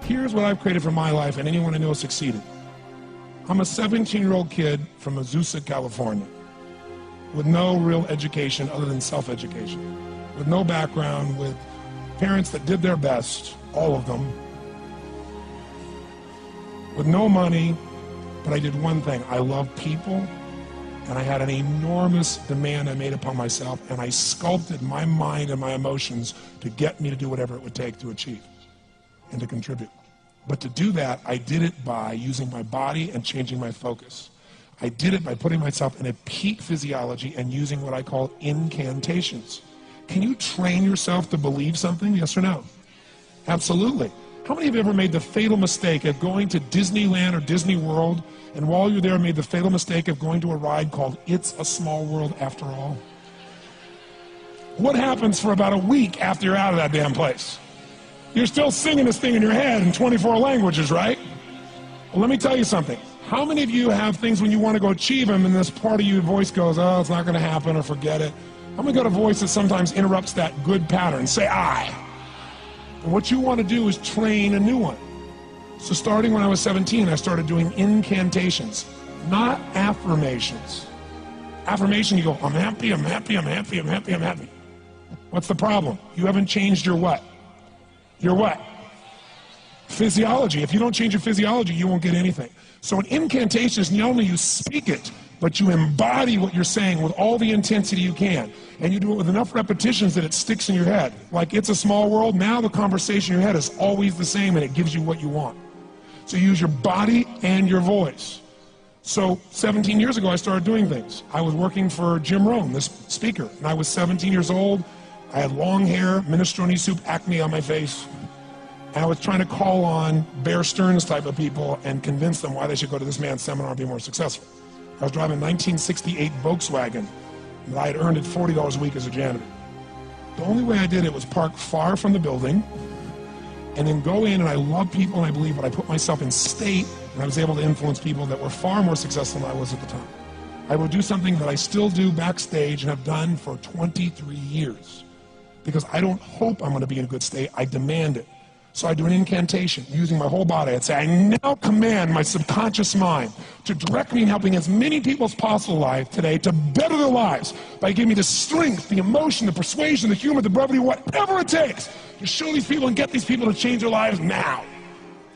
Here's what I've created for my life and anyone I know has succeeded. I'm a 17-year-old kid from Azusa, California, with no real education other than self-education, with no background, with parents that did their best, all of them, with no money, but I did one thing. I love people, and I had an enormous demand I made upon myself, and I sculpted my mind and my emotions to get me to do whatever it would take to achieve and to contribute. But to do that, I did it by using my body and changing my focus. I did it by putting myself in a peak physiology and using what I call incantations. Can you train yourself to believe something, yes or no? Absolutely. How many of you ever made the fatal mistake of going to Disneyland or Disney World, and while you're there made the fatal mistake of going to a ride called It's a Small World After All? What happens for about a week after you're out of that damn place? You're still singing this thing in your head in 24 languages, right? Well, let me tell you something. How many of you have things when you want to go achieve them and this part of your voice goes, oh, it's not going to happen, or forget it? How many got a voice that sometimes interrupts that good pattern? Say I. And what you want to do is train a new one. So starting when I was 17, I started doing incantations, not affirmations. Affirmation, you go, I'm happy, I'm happy, I'm happy, I'm happy, I'm happy. What's the problem? You haven't changed your what? Your what? Physiology. If you don't change your physiology, you won't get anything. So an incantation is not only you speak it, but you embody what you're saying with all the intensity you can. And you do it with enough repetitions that it sticks in your head. Like It's a Small World, now the conversation in your head is always the same and it gives you what you want. So you use your body and your voice. So 17 years ago, I started doing things. I was working for Jim Rohn, this speaker, and I was 17 years old. I had long hair, minestrone soup, acne on my face. And I was trying to call on Bear Stearns type of people and convince them why they should go to this man's seminar and be more successful. I was driving a 1968 Volkswagen that I had earned at $40 a week as a janitor. The only way I did it was park far from the building and then go in, and I love people and I believe, but I put myself in state, and I was able to influence people that were far more successful than I was at the time. I would do something that I still do backstage and have done for 23 years. Because I don't hope I'm going to be in a good state, I demand it. So I do an incantation using my whole body. I'd say, I now command my subconscious mind to direct me in helping as many people as possible alive today to better their lives by giving me the strength, the emotion, the persuasion, the humor, the brevity, whatever it takes to show these people and get these people to change their lives now.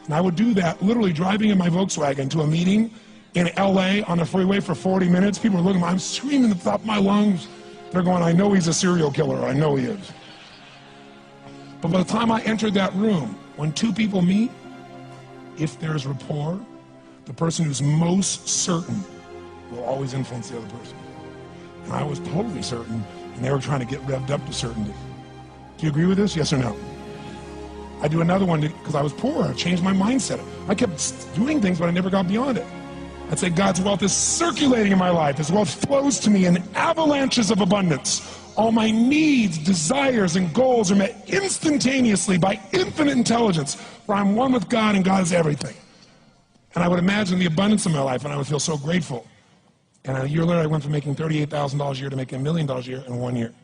And I would do that literally driving in my Volkswagen to a meeting in LA on the freeway for 40 minutes. People are looking at me, I'm screaming at the top of my lungs. They're going, I know he's a serial killer, I know he is. But by the time I entered that room, when two people meet, if there's rapport, the person who's most certain will always influence the other person. And I was totally certain, and they were trying to get revved up to certainty. Do you agree with this, yes or no? I do another one because I was poor. I changed my mindset. I kept doing things, but I never got beyond it. I'd say God's wealth is circulating in my life. His wealth flows to me in avalanches of abundance. All my needs, desires, and goals are met instantaneously by infinite intelligence, for I'm one with God and God is everything. And I would imagine the abundance in my life, and I would feel so grateful. And a year later, I went from making $38,000 a year to making $1 million a year in 1 year.